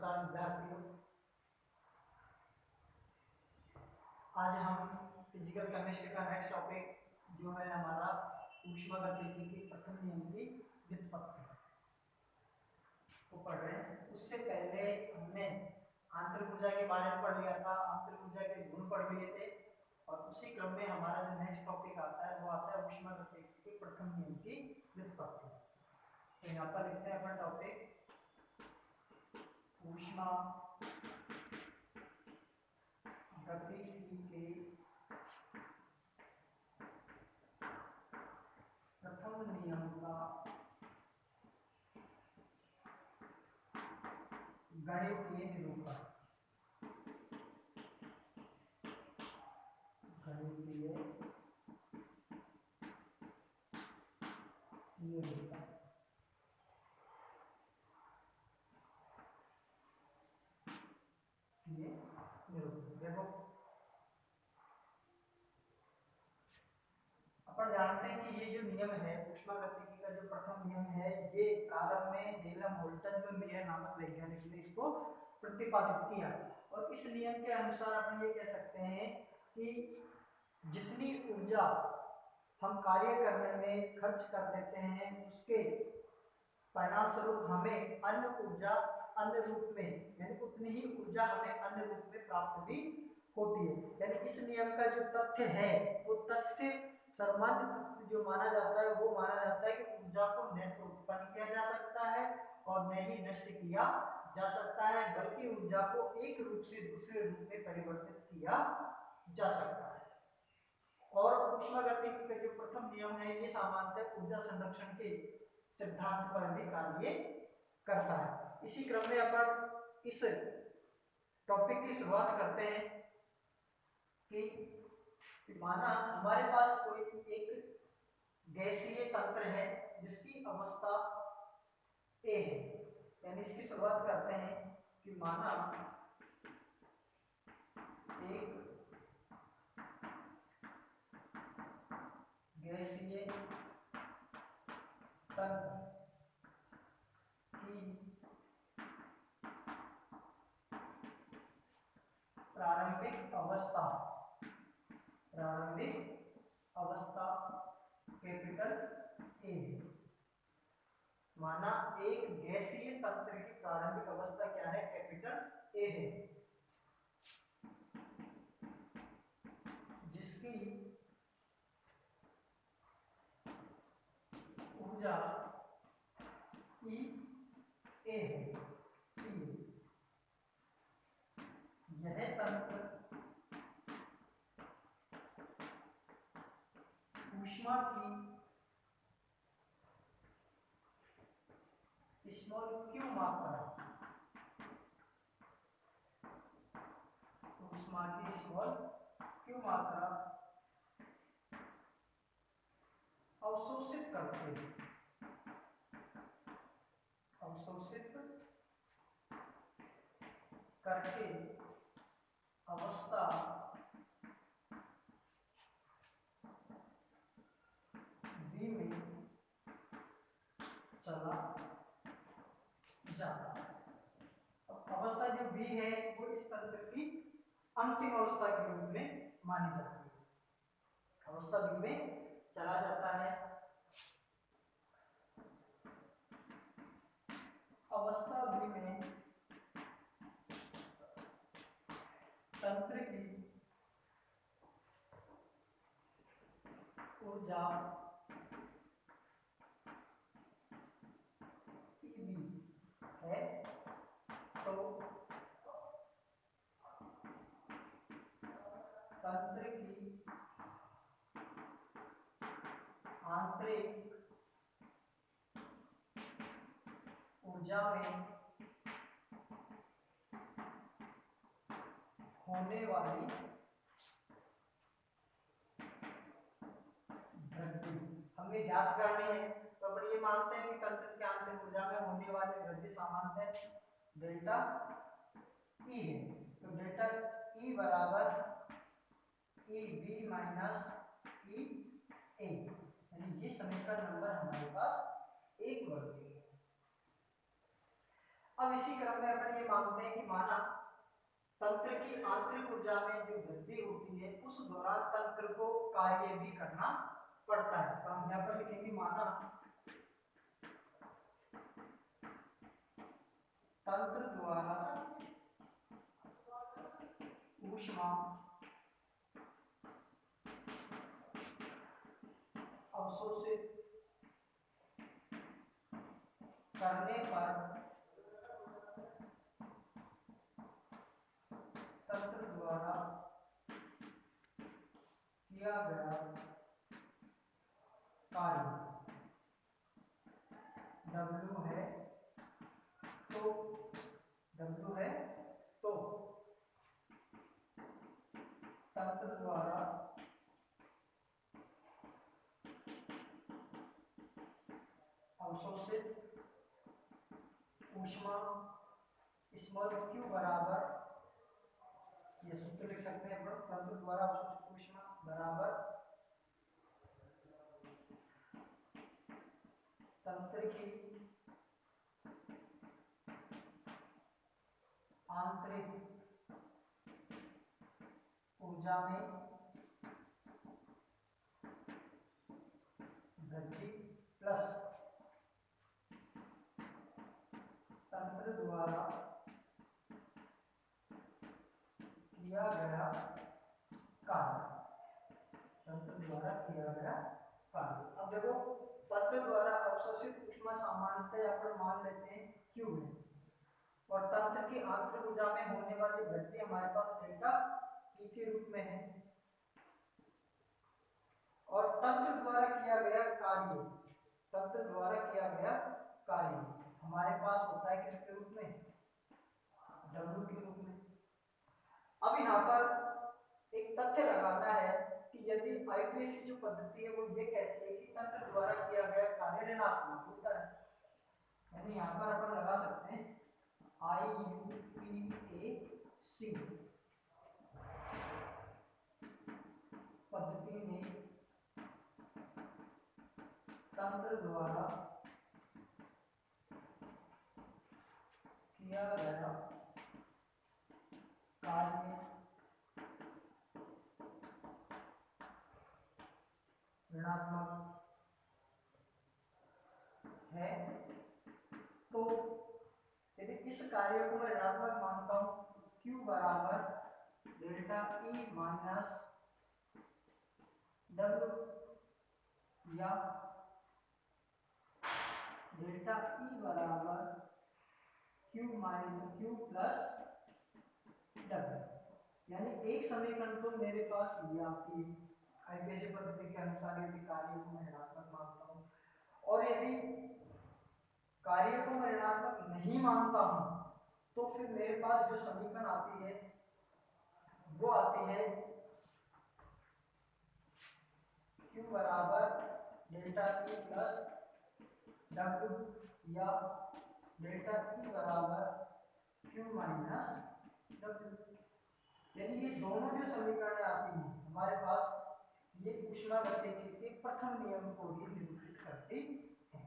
नमस्कार विद्यार्थियों, आज हम फिजिकल केमिस्ट्री का नेक्स्ट टॉपिक जो है हमारा ऊष्मागतिकी के प्रथम नियम की व्युत्पत्ति को पढ़ रहे हैं। उससे पहले हमने आंतरिक ऊर्जा के बारे में पढ़ लिया था, आंतरिक ऊर्जा के गुण पढ़ लिए थे और उसी क्रम में हमारा जो नेक्स्ट टॉपिक आता है वो आता है ऊष्मागतिकी के प्रथम नियम की व्युत्पत्ति। तो यहाँ पर लिखते हैं अपना टॉपिक ऊष्मा गतिकी के प्रथम नियम का गणितीय निरूपण। गणितीय निरूपण देखो, अपन जानते हैं कि ये जो नियम है ऊष्मागतिकी का जो प्रथम नियम है ये प्रारंभ में हेलम होल्टन में मेयर नामक वैज्ञानिक ने इसको प्रतिपादित किया और इस नियम के अनुसार अपन ये कह सकते हैं कि जितनी ऊर्जा हम कार्य करने में खर्च कर देते हैं उसके परिणाम स्वरूप हमें अन्य ऊर्जा अन्य रूप में यानी उतनी ही ऊर्जा हमें अन्य रूप में प्राप्त भी होती है। यानी इस नियम का जो तथ्य है वो तथ्य सर्वमान्य तथ्य जो माना जाता है वो माना जाता है कि ऊर्जा को न तो उत्पन्न किया जा सकता है और न ही नष्ट किया जा सकता है, बल्कि ऊर्जा को एक रूप से दूसरे रूप में परिवर्तित किया जा सकता है। और ऊष्मागतिकी का जो प्रथम नियम है ये सामान्यतः ऊर्जा संरक्षण के सिद्धांत पर भी कार्य करता है। इसी क्रम में अपन इस टॉपिक की शुरुआत करते हैं कि माना हमारे पास कोई एक गैसीय तंत्र है जिसकी अवस्था ए है। यानी इसकी शुरुआत करते हैं कि माना एक गैसीय तंत्र की प्रारंभिक अवस्था कैपिटल ए है। माना एक गैसीय तंत्र की प्रारंभिक अवस्था क्या है? कैपिटल ए है, जिसकी ऊर्जा ई ए है। यह तंत्र ऊष्मा की स्मॉल क्यू मात्रा ऊष्मा की स्मॉल क्यू मात्रा अवशोषित करके अवस्था बी में चला जाता है। अब अवस्था जो बी है वो इस तंत्र की अंतिम अवस्था के रूप में मानी जाती है। अवस्था बी में चला जाता है। अवस्था बी में तंत्र की ऊर्जा है तो तंत्र की आंतरिक ऊर्जा में होने वाली वृद्धि हमें ज्ञात करनी है। तो अपन ये मानते हैं कि तंत्र की आंतरिक ऊर्जा में होने वाली वृद्धि सामान्यतः डेल्टा ई है। तो डेल्टा ई बराबर ई बी माइनस ई ए, यानी ये समीकरण नंबर हमारे पास 1 वर्ग है। अब इसी क्रम में अपन ये मानते हैं कि माना तंत्र की आंतरिक ऊर्जा में जो वृद्धि होती है उस दौरान तंत्र को कार्य भी करना पड़ता है। तो हम यहाँ पर लिखेंगे माना तंत्र द्वारा ऊष्मा अवशोषित करने पर तंत्र द्वारा किया गया कार्य W है तो तंत्र द्वारा अवशोषित ऊष्मा स्मॉल q बराबर, ये सूत्र लिख सकते हैं अपन, तंत्र द्वारा अवशोषित ऊष्मा बराबर तंत्र की आंतरिक ऊर्जा में वृद्धि प्लस तंत्र द्वारा किया गया कार्य, तंत्र द्वारा किया गया कार्य। अब देखो तंत्र द्वारा अवशोषित ऊष्मा सामान्यतः अपन मान लेते हैं Q है, और तंत्र की आंतरिक ऊर्जा में होने वाली वृद्धि हमारे पास डेल्टा E के रूप में है, और तंत्र द्वारा किया गया कार्य, तंत्र द्वारा किया गया कार्य हमारे पास होता है किसके रूप में, W के रूप में। अब यहाँ पर एक तथ्य लगाना है कि यदि आईपीएसी जो पद्धति है वो ये कहती है कि तंत्र द्वारा किया गया कार्य ऋणात्मक होता है, यानी यहाँ पर अपन लगा सकते हैं IUPAC पद्धति में तंत्र द्वारा किया गया कार्य ऋणात्मक है। तो यदि इस कार्य को मैं ऋणात्मक मानता हूं, Q बराबर डेल्टा E माइनस W या डेल्टा E बराबर Q minus Q plus W, यानी एक समीकरण तो मेरे पास ये आपकी आईपीएसी पद्धति के अनुसार यदि कार्य को मैं ऋणात्मक मानता हूं, और यदि कार्य को मैं ऋणात्मक नहीं मानता हूं तो फिर मेरे पास जो समीकरण आती है वो आती है Q बराबर डेल्टा E प्लस W या डेल्टा E बराबर Q माइनस W, यानी ये दोनों जो समीकरण आती हैं हमारे पास ये ऊष्मागतिकी के प्रथम नियम को ही निरूपित करती है।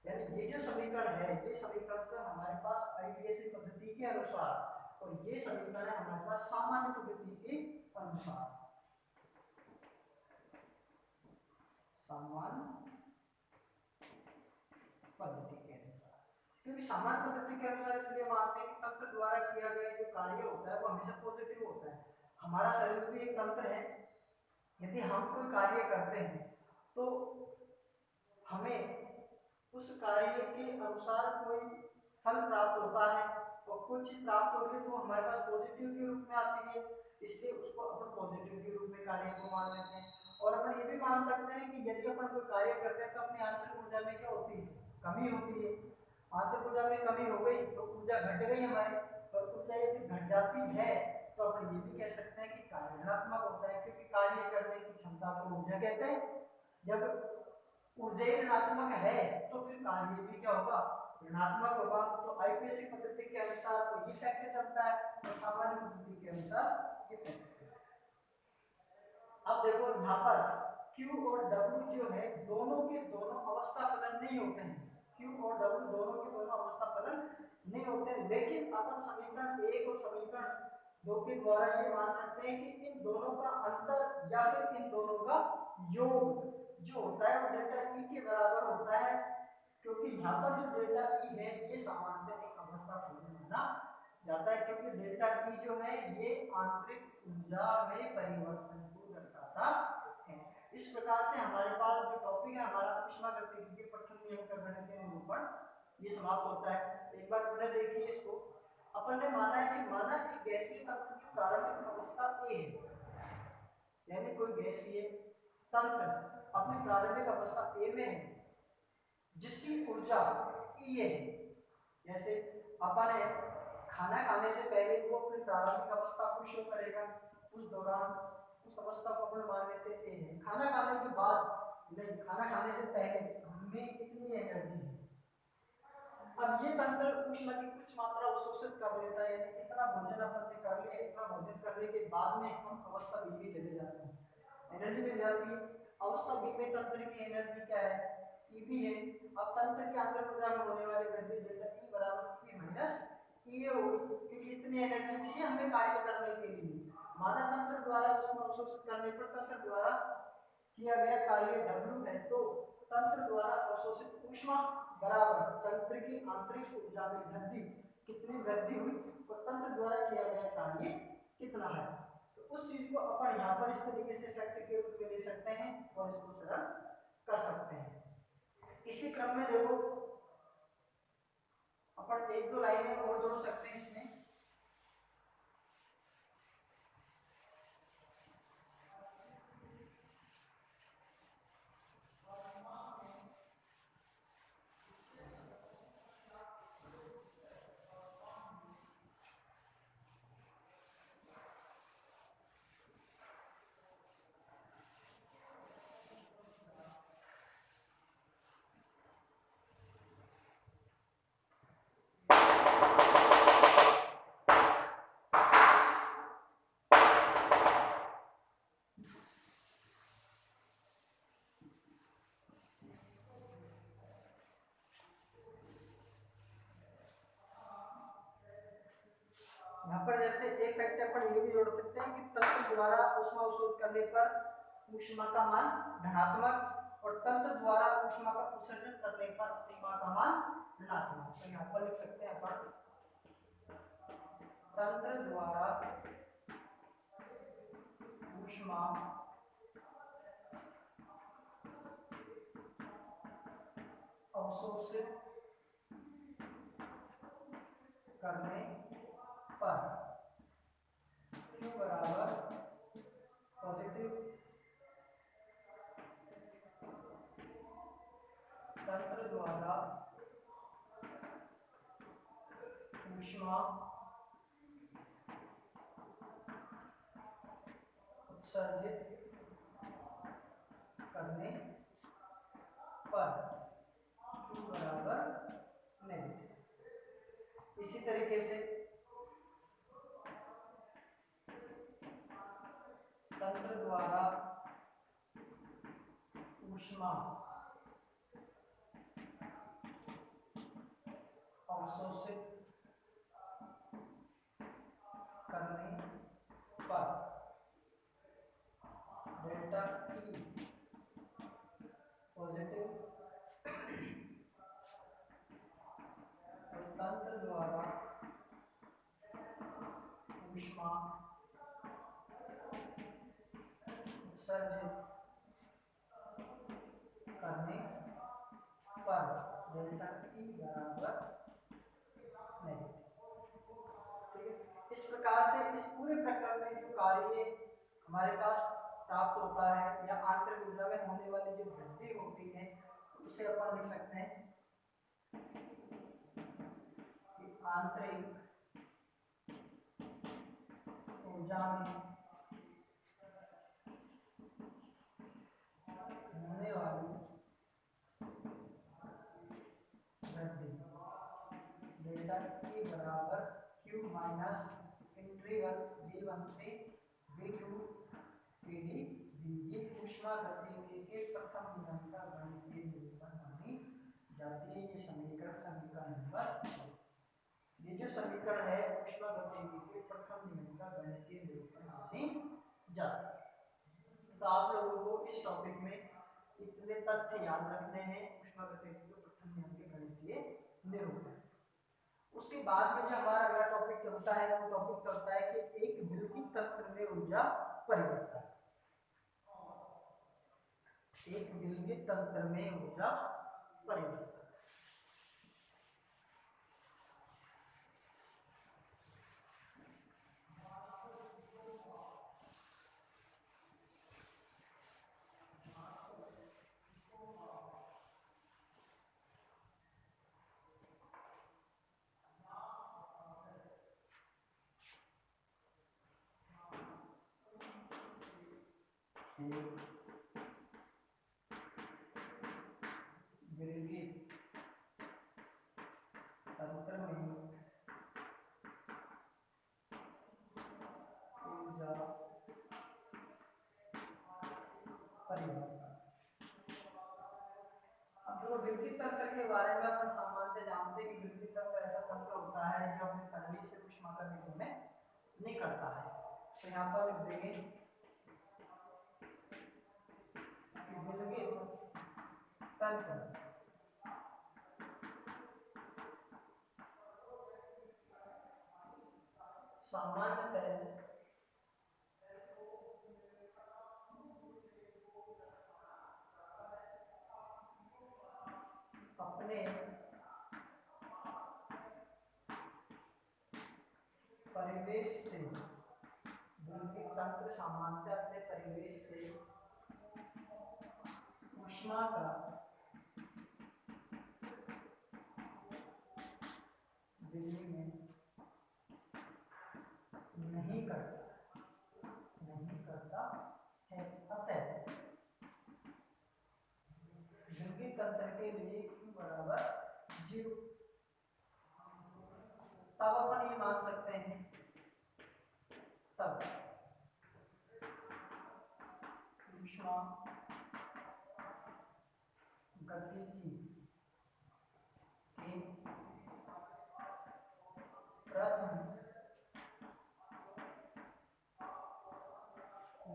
यानी ये जो समीकरण है ये समीकरण तो हमारे पास आईपीएसी पद्धति के अनुसार, और ये समीकरण है हमारे पास सामान्य पद्धति के अनुसार, सामान्य पद्धति के अनुसार। क्योंकि सामान्य पद्धति के अनुसार इसलिए मानते हैं कि तंत्र द्वारा किया गया जो कार्य होता है वो हमेशा पॉजिटिव होता है। हमारा शरीर भी एक तंत्र है, यदि हम कोई कार्य करते हैं तो हमें उस कार्य के अनुसार कोई फल प्राप्त होता है, और कोई चीज प्राप्त होती है तो हमारे पास पॉजिटिव के रूप में आती है, इसलिए उसको अपन पॉजिटिव के रूप में कार्य को मान लेते हैं। और अपन ये भी मान सकते हैं कि यदि अपन कोई कार्य करते हैं तो अपनी आंतरिक ऊर्जा में क्या होती है, कमी होती है। आंतरिक ऊर्जा में कमी हो गई तो ऊर्जा घट गई हमारी, और ऊर्जा यदि घट जाती है तो अपन ये भी कह सकते हैं कि कार्य ऋणात्मक होता है, क्योंकि कार्य करने की क्षमता को ऊर्जा कहते हैं। जब ऊर्जा ऋणात्मक है तो फिर कार्य भी क्या होगा, ऋणात्मक होगा। तो आईपीएसी पद्धति के अनुसार तो ये फैक्टर चलता है, और सामान्य पद्धति के अनुसार ये फैक्टर। अब देखो यहाँ पर Q और W जो है दोनों के दोनों अवस्था फलन नहीं होते हैं, Q और W दोनों के दोनों अवस्था फलन नहीं होते, लेकिन अपन समीकरण 1 और समीकरण 2 के द्वारा ये मान सकते हैं कि इन दोनों का अंतर या फिर इन दोनों का योग जो होता है वो डेल्टा E के बराबर होता है, क्योंकि यहाँ पर जो डेल्टा E है ये सामान्यतः एक अवस्था फलन माना जाता है, क्योंकि डेल्टा E जो है ये आंतरिक ऊर्जा में परिवर्तन को दर्शाता है। इस प्रकार से हमारे पास जो टॉपिक है हमारा ऊष्मागतिकी के प्रथम नियम का गणितीय निरूपण ये समाप्त होता है। एक बार पुनः देखिए इसको, अपन ने माना है कि माना एक गैसीय तंत्र की प्रारंभिक अवस्था A है, यानी कोई गैसीय तंत्र अपनी प्रारंभिक अवस्था A में है जिसकी ऊर्जा E है। जैसे अपन है खाना खाने से पहले वो अपनी प्रारंभिक अवस्था को शो करेगा, उस दौरान उस अवस्था को अपन मान लेते हैं। खाना खाने के बाद नहीं, खाना खाने से पहले में कितनी एनर्जी है। अब ये तंत्र ऊष्मा की कुछ मात्रा अवशोषित कर लेता है, यानी इतना भोजन अपन ने कर लिया, इतना भोजन करने के बाद में हम अवस्था बी में चले जाते हैं, एनर्जी मिल जाती है। अवस्था बी में तंत्र की एनर्जी क्या है, Eb है। अब तंत्र के आंतरिक ऊर्जा में होने वाली वृद्धि डेल्टा E बराबर Eb माइनस Ea होगी, क्योंकि इतनी एनर्जी चाहिए हमें कार्य करने के लिए। माना तंत्र द्वारा ऊष्मा अवशोषित करने पर तंत्र द्वारा किया गया कार्य W है, तो तंत्र द्वारा अवशोषित ऊष्मा बराबर तंत्र की आंतरिक ऊर्जा में वृद्धि, कितनी वृद्धि हुई और तंत्र द्वारा किया गया कार्य कितना है। तो उस चीज को अपन यहाँ पर इस तरीके से फैक्टर के रूप में ले सकते हैं और इसको सरल कर सकते हैं। इसी क्रम में देखो अपन एक दो लाइनें और जोड़ सकते हैं इसमें। यहाँ पर जैसे एक फैक्टर अपन ये भी जोड़ सकते हैं कि तंत्र द्वारा ऊष्मा अवशोषित करने पर ऊष्मा का मान धनात्मक और तंत्र द्वारा ऊष्मा का उत्सर्जन करने पर ऊष्मा का मान ऋणात्मक। तो यहाँ पर लिख सकते हैं अपन तंत्र द्वारा ऊष्मा अवशोषित करने पर Q बराबर पॉजिटिव तंत्र द्वारा ऊष्मा उत्सर्जित करने पर Q बराबर नेगेटिव। इसी तरीके से तंत्र द्वारा ऊष्मा अवशोषित करने पर डेल्टा E पॉजिटिव और तंत्र द्वारा ऊष्मा उत्सर्जित करने पर डेल्टा E बराबर नहीं। ठीक है, इस प्रकार से इस पूरे प्रकरण में जो कार्य हमारे पास प्राप्त होता है या आंतरिक ऊर्जा में होने वाली जो वृद्धि होती है उसे अपन लिख सकते हैं कि आंतरिक ऊर्जा में होने वाली वृद्धि डेल्टा E बराबर Q माइनस इंटीग्रल V1 से V2 PD ये ऊष्मागतिकी के प्रथम नियम का गणितीय निरूपण मानी जाती है। ये समीकरण नंबर, ये जो समीकरण है ऊष्मागतिकी के प्रथम नियम का गणितीय निरूपण मानी जाती है। तो आप लोगों को इस टॉपिक में इतने तथ्य याद रखने हैं ऊष्मागतिकी के प्रथम नियम के गणितीय निरूपण। उसके बाद में जो हमारा अगला टॉपिक चलता है वो टॉपिक चलता है कि एक विलगित तंत्र में ऊर्जा परिवर्तन। एक विलगित तंत्र में ऊर्जा परिवर्तन। विलगित तंत्र में ऊर्जा परिवर्तन। अब जो विलगित तंत्र के बारे में अपन सामान्य जानते हैं कि विलगित तंत्र ऐसा तंत्र होता है जो अपने तनवी से ऊष्मा का विनिमय नहीं करता है। तो यहाँ पर लिख देंगे विलगित तंत्र सामान्यतः अपने परिवेश से, विलगित तंत्र सामान्यतः अपने परिवेश से ऊष्मा का विनिमय नहीं करता है। अतः विलगित तंत्र के लिए Q बराबर 0। तब अपन ये मान सकते हैं, तब ऊष्मा गतिकी के प्रथम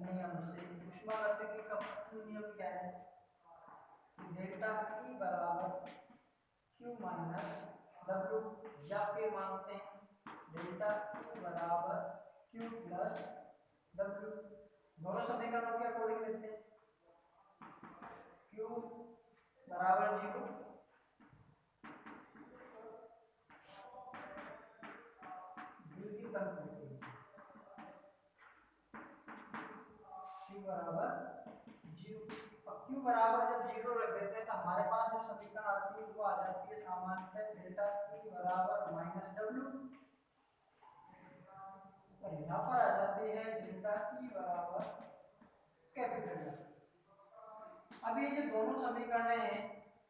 नियम से, ऊष्मागतिकी का प्रथम नियम क्या है? डेल्टा E बराबर Q माइनस W, या फिर मानते हैं डेल्टा E बराबर Q प्लस W। दोनों समीकरणों के अकॉर्डिंग लिखते हैं। Q बराबर 0, विलगित तंत्र के लिए Q बराबर 0। अब Q बराबर जब 0 रख देते हैं तो हमारे पास जो समीकरण आती है वो आ जाती है सामान्यतः डेल्टा E बराबर माइनस W, और यहाँ पर आ जाती है डेल्टा E बराबर कैपिटल W। अब ये जो दोनों समीकरण हैं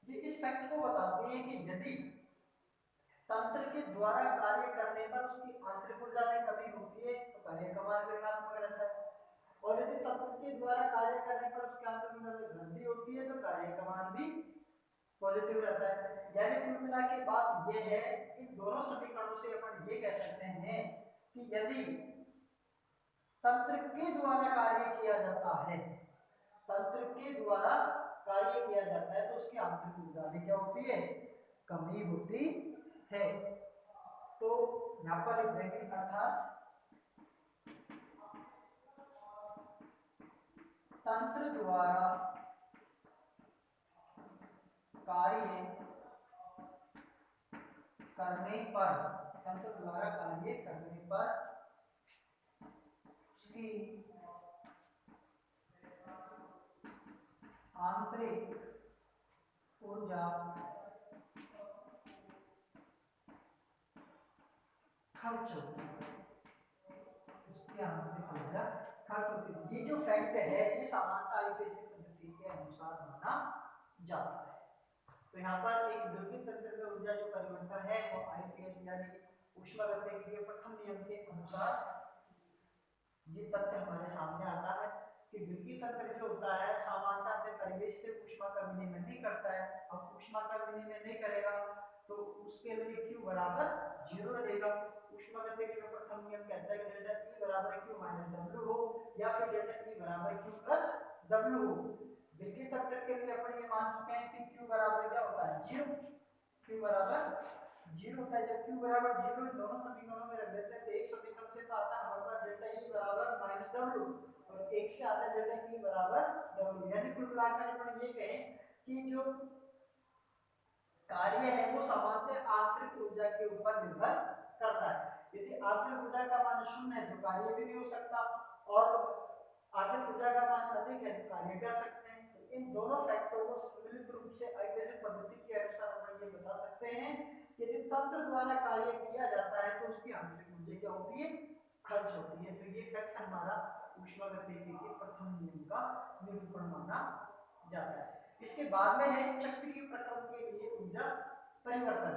ये इस फैक्ट को बताते हैं कि यदि तंत्र के द्वारा कार्य करने पर उसकी आंतरिक ऊर्जा में कमी होती है तो कार्य का मान ऋणात्मक रहता है, और यदि तंत्र के द्वारा कार्य करने पर उसकी आंतरिक ऊर्जा में वृद्धि होती है तो कार्य का मान भी पॉजिटिव रहता है। यानी कुल मिला के बात यह है कि दोनों समीकरणों से अपन ये कह सकते हैं कि यदि तंत्र के द्वारा कार्य किया जाता है, तंत्र के द्वारा कार्य किया जाता है तो उसकी आंतरिक ऊर्जा में क्या होती है? कमी होती है। तो यहाँ पर लिख देंगे अर्थात तंत्र द्वारा कार्य करने पर, तंत्र द्वारा कार्य करने पर उसकी आंतरिक ऊर्जा खर्च होती है, उसकी आंतरिक ऊर्जा खर्च होती है। ये जो फैक्ट है ये सामान्यतः आईपीएसी पद्धति के अनुसार माना जाता है। तो यहाँ पर एक विलगित तंत्र में ऊर्जा जो परिवर्तन है वो आईपीएस यानी ऊष्मागतिकी के प्रथम नियम के अनुसार ये तथ्य हमारे सामने आता है। कि विलगी तंत्र जो होता है सामान्यतः अपने परिवेश से ऊष्मा का विनिमय नहीं करता है। अब ऊष्मा का विनिमय नहीं करेगा तो उसके लिए Q बराबर 0 रहेगा। ऊष्मागतिकी का प्रथम नियम कहता है कि डेल्टा E बराबर Q माइनस W हो या फिर डेल्टा E बराबर Q प्लस W हो। विलगी तंत्र के लिए अपन ये मान चुके हैं कि Q बराबर क्या होता है 0। Q बराबर 0 होता है। जब Q बराबर 0 इन दोनों समीकरणों में रख देते हैं तो एक समीकरण से तो आता है हमारे पास डेल्टा E बराबर माइनस W और एक से आता है डेल्टा E बराबर W। यानी कुल मिलाकर अपन ये कहें कि जो कार्य है वो सामान्यतः आंतरिक ऊर्जा के ऊपर निर्भर करता है। यदि आंतरिक ऊर्जा का मान 0 है तो कार्य भी नहीं हो सकता और आंतरिक ऊर्जा का मान अधिक है तो कार्य कर सकते हैं। तो इन दोनों फैक्टरों को सम्मिलित रूप से ऐसे पद्धति के अनुसार हम ये बता सकते हैं कि यदि तंत्र द्वारा कार्य किया जाता है तो उसकी आंतरिक ऊर्जा क्या होती है खर्च होती है। तो ये फैक्ट हमारा ऊष्मागतिकी के प्रथम नियम का निरूपण माना जाता है। इसके बाद में है चक्रीय प्रक्रम के लिए ऊर्जा परिवर्तन।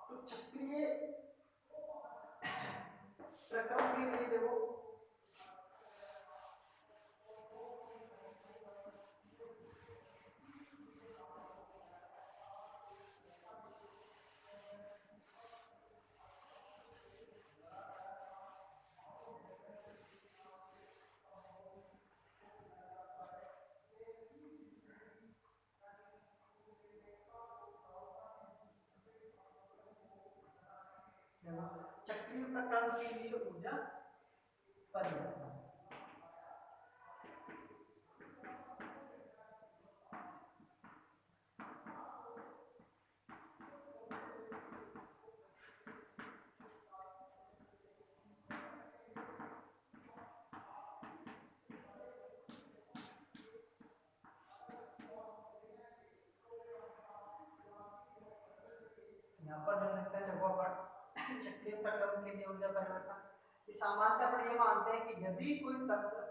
तो चक्रीय प्रक्रम के लिए देखो चक्रीय प्रक्रम के लिए ऊर्जा परिवर्तन। यहाँ पर देख सकते हैं जगह पर चक्रीय प्रक्रम के लिए ऊर्जा परिवर्तन। सामान्यतः अपन ये मानते हैं कि यदि कोई तंत्र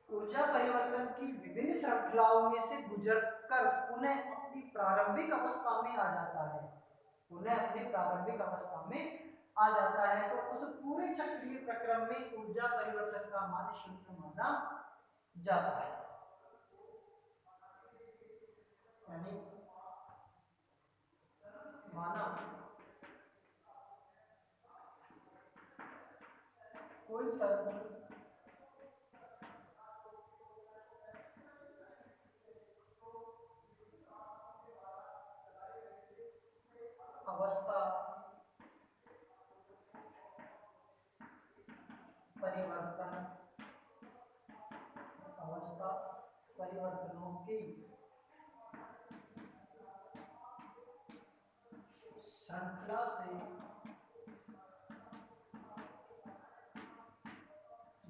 ऊर्जा परिवर्तन की विभिन्न श्रृंखलाओं में से गुजरकर पुनः अपनी प्रारंभिक अवस्था में आ जाता है, पुनः अपनी प्रारंभिक अवस्था में आ जाता है तो उस पूरे चक्रीय प्रक्रम में ऊर्जा परिवर्तन का मान 0 माना जाता है। यानी माना कोई तंत्र अवस्था परिवर्तन अवस्था परिवर्तनों की श्रृंखला से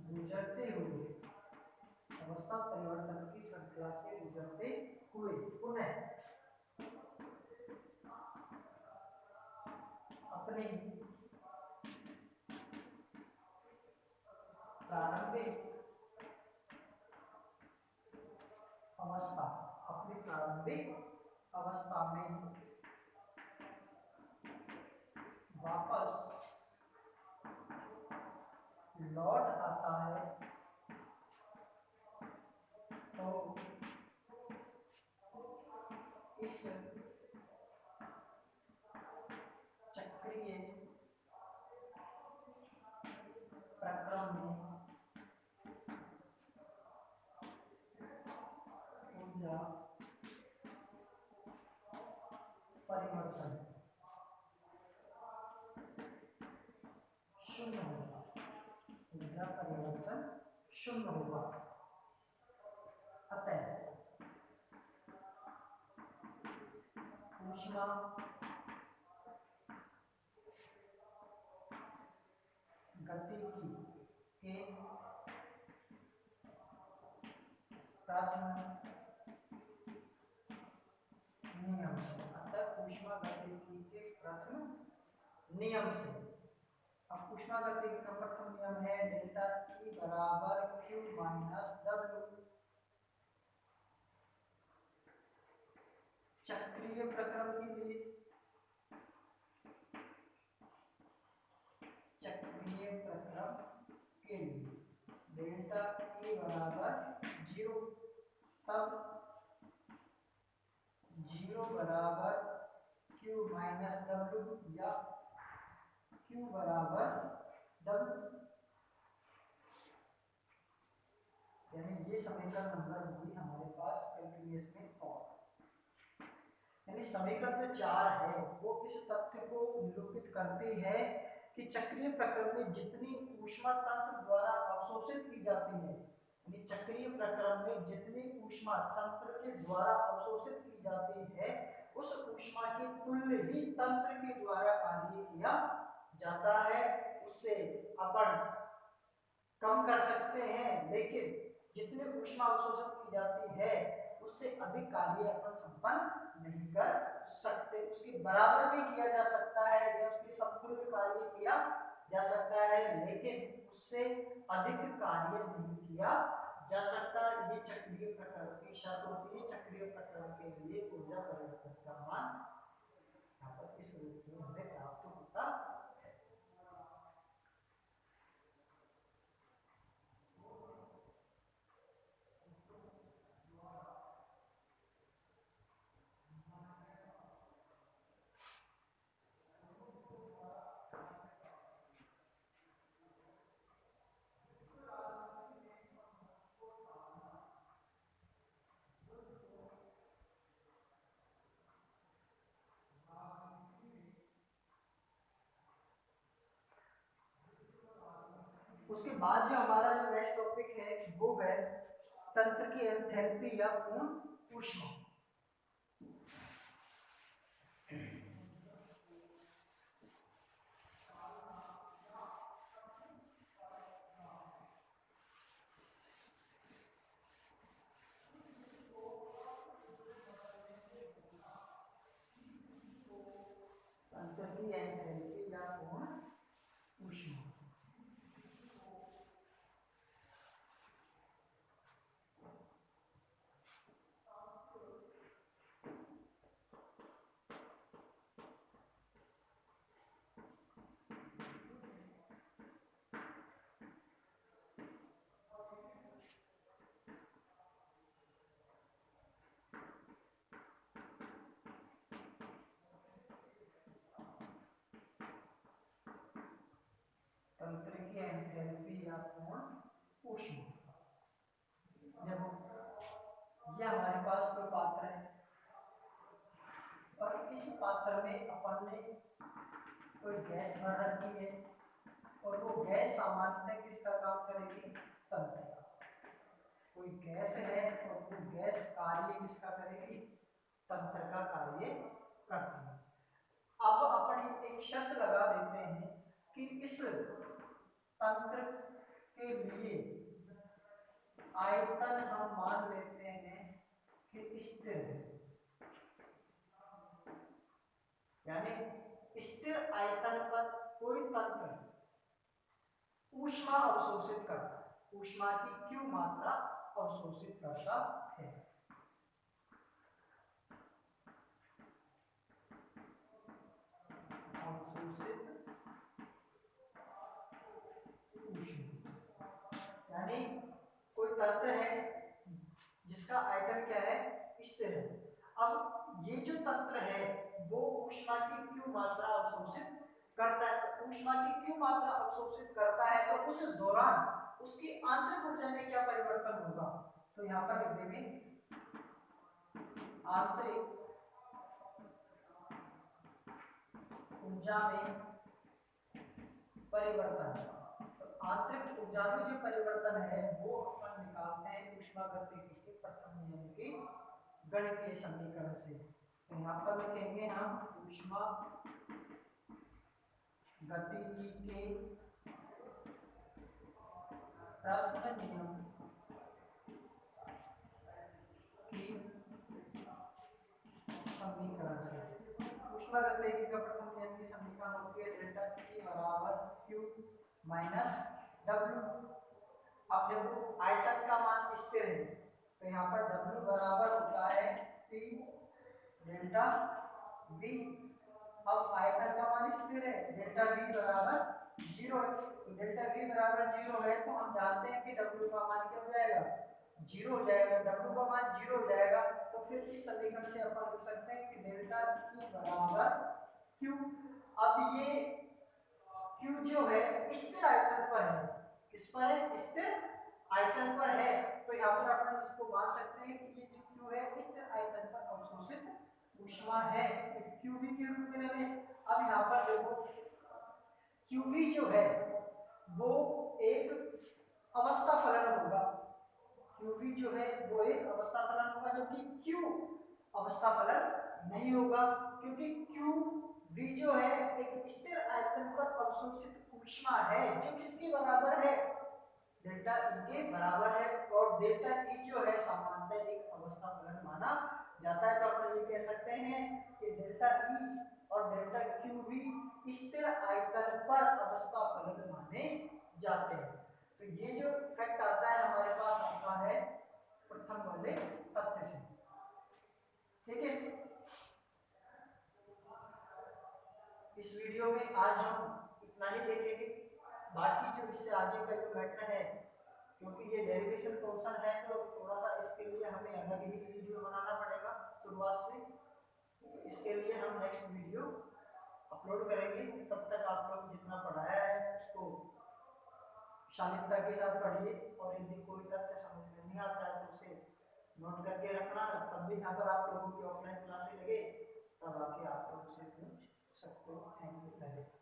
गुजरते हुए अवस्था परिवर्तन की श्रृंखला से गुजरते हुए पुनः अपनी प्रारंभिक अवस्था में वापस लौट आता है तो इस चक्रीय प्रक्रम में ऊर्जा परिवर्तन शून्य होगा। ऊर्जा परिवर्तन शून्य होगा। अतः ऊष्मा गतिकी के प्रथम नियम से, अतः ऊष्मागतिकी के प्रथम नियम से, अब ऊष्मागतिकी का प्रथम नियम है डेल्टा E बराबर Q माइनस W। चक्रीय प्रक्रम के लिए डेल्टा जीरो, तब जीरो बराबर क्यू माइनस डब्ल्यू या क्यू बराबर डब्ल्यू, यानी ये समीकरण नंबर होगी हमारे पास कैलकुलस में 4। यानी समीकरण जो 4 है वो इस तथ्य को निरूपित करती है कि चक्रीय प्रक्रम में जितनी ऊष्मा तंत्र द्वारा अवशोषित की जाती है, यानी चक्रीय प्रक्रम में जितनी ऊष्मा तंत्र के द्वारा अवशोषित की जाती है उस ऊष्मा की तुल्य ही तंत्र के द्वारा कार्य किया जाता है। उससे अपन कम कर सकते हैं, लेकिन जितनी ऊष्मा अवशोषित की जाती है उससे अधिक कार्य अपन संपन्न नहीं कर सकते। उसके बराबर भी किया जा सकता है या उसके समतुल्य कार्य किया जा सकता है, लेकिन उससे अधिक कार्य नहीं किया जा सकता। ये चक्रीय प्रक्रम की शर्त होती है। चक्रीय प्रक्रम के लिए ऊर्जा परिवर्तन का मान यहाँ पर इस रूप में हमें प्राप्त होता है। उसके बाद जो हमारा जो नेक्स्ट टॉपिक है वो है तंत्र की एंथैल्पी या पूर्ण ऊष्मा। तंत्र की एंथैल्पी या पूर्ण ऊष्मा। तंत्र की एंथैल्पी या पूर्ण ऊष्मा। देखो ये हमारे पास कोई पात्र है और इस पात्र में अपन ने कोई गैस भर रखी है और वो गैस सामान्यतः किसका काम करेगी? तंत्र का। कोई गैस है और वो गैस कार्य किसका करेगी? तंत्र का कार्य करती है। अब अपन एक शर्त लगा देते हैं कि इस तंत्र के लिए आयतन हम मान लेते हैं कि स्थिर है, यानी स्थिर आयतन पर कोई तंत्र ऊष्मा अवशोषित करता है, ऊष्मा की क्यू मात्रा अवशोषित करता है। अवशोषित ऊष्मा यानी कोई तंत्र है जिसका आयतन क्या है? स्थिर है। अब ये जो तंत्र है वो ऊष्मा की क्यू मात्रा अवशोषित करता है। ऊष्मा की क्यू मात्रा अवशोषित करता है तो उस दौरान उसकी आंतरिक ऊर्जा में क्या परिवर्तन होगा? तो यहाँ पर लिख देंगे आंतरिक ऊर्जा में परिवर्तन। तो आंतरिक ऊर्जा में जो परिवर्तन है वो अपन निकालते हैं ऊष्मागतिकी के प्रथम नियम के गणितीय समीकरण से। तो यहाँ पर लिखेंगे हम ऊष्मा गतिकी के प्रथम नियम की समीकरण से। ऊष्मागतिकी का प्रथम नियम की समीकरण होती है डेल्टा T बराबर Q माइनस W। अब जब आयतन का मान स्थिर है तो यहाँ पर W बराबर होता है P डेल्टा V। अब आयतन का मान स्थिर है, डेल्टा V बराबर 0 है। तो डेल्टा V बराबर 0 है तो हम जानते हैं कि W का मान क्या हो जाएगा? जीरो हो जाएगा, W का मान जीरो हो जाएगा, तो फिर इस समीकरण से अपन लिख सकते हैं कि डेल्टा E बराबर Q। अब ये Q जो है स्थिर आयतन पर है, किस पर है, स्थिर आयतन पर है, तो यहाँ पर अपन इसको मान सकते हैं कि ये जो Q है स्थिर आयतन पर अवशोषित ऊष्मा है, तो QV के रूप में ले लें। अब यहाँ पर देखो QV जो है वो एक अवस्था फलन होगा, QV जो है वो एक अवस्था फलन होगा, जबकि Q अवस्था फलन नहीं होगा, क्योंकि QV जो है एक स्थिर आयतन पर अवशोषित ऊष्मा है जो किसके बराबर है, डेल्टा E के बराबर है, और डेल्टा E जो है सामान्यतः एक अवस्था फलन माना जाता है। तो अपन ये कह सकते हैं कि डेल्टा E और डेल्टा QV स्थिर आयतन पर अवस्था फलन माने जाते हैं। तो ये जो फैक्ट आता है हमारे पास आता है प्रथम वाले तथ्य से, ठीक है। इस वीडियो में आज हम इतना ही देखेंगे, बाकी जो इससे आगे का जो मैटर है, क्योंकि ये डेरिवेशन पोर्शन है तो थोड़ा सा इसके लिए हमें अलग ही वीडियो बनाना पड़ेगा शुरुआत से, इसके लिए हम नेक्स्ट वीडियो अपलोड करेंगे। तब तक आप लोग जितना पढ़ाया है उसको शालीनता के साथ पढ़िए, और यदि कोई तथ्य समझ में नहीं आता है तो उसे नोट करके रखना, तब भी यहाँ पर आप लोगों की ऑफलाइन क्लासेस लगे तब आके आप लोग उसे पूछ सकते हो। Thank you.